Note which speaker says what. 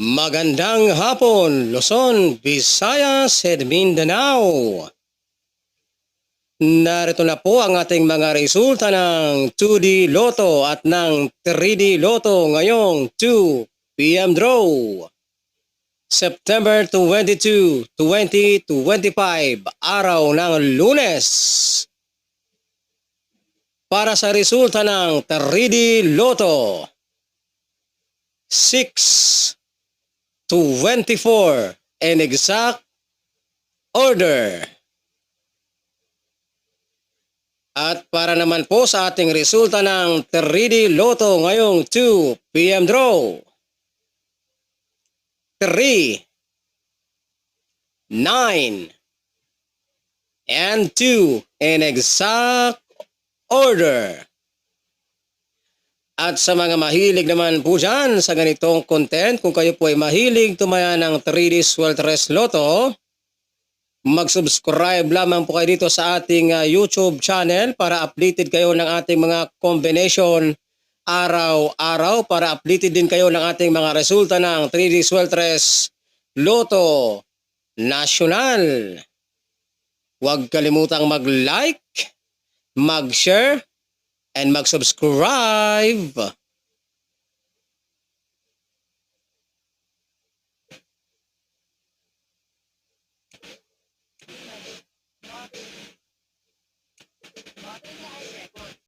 Speaker 1: Magandang hapon, Luzon, Visayas, and Mindanao. Narito na po ang ating mga resulta ng 2D Lotto at ng 3D Lotto ngayong 2 p.m. draw. September 22, 2025, araw ng Lunes. Para sa resulta ng 3D Lotto, 6, 24 in exact order. At para naman po sa ating resulta ng 3D Lotto ngayong 2 p.m. draw, 3, 9, and 2 in exact order. At sa mga mahilig naman po dyan sa ganitong content, kung kayo po ay mahilig tumaya ng 3D Swelteres Lotto, mag-subscribe lamang po kayo dito sa ating YouTube channel para updated kayo ng ating mga combination araw-araw, para updated din kayo ng ating mga resulta ng 3D Swelteres Lotto National. Huwag kalimutang mag-like, mag-share, and mag-subscribe.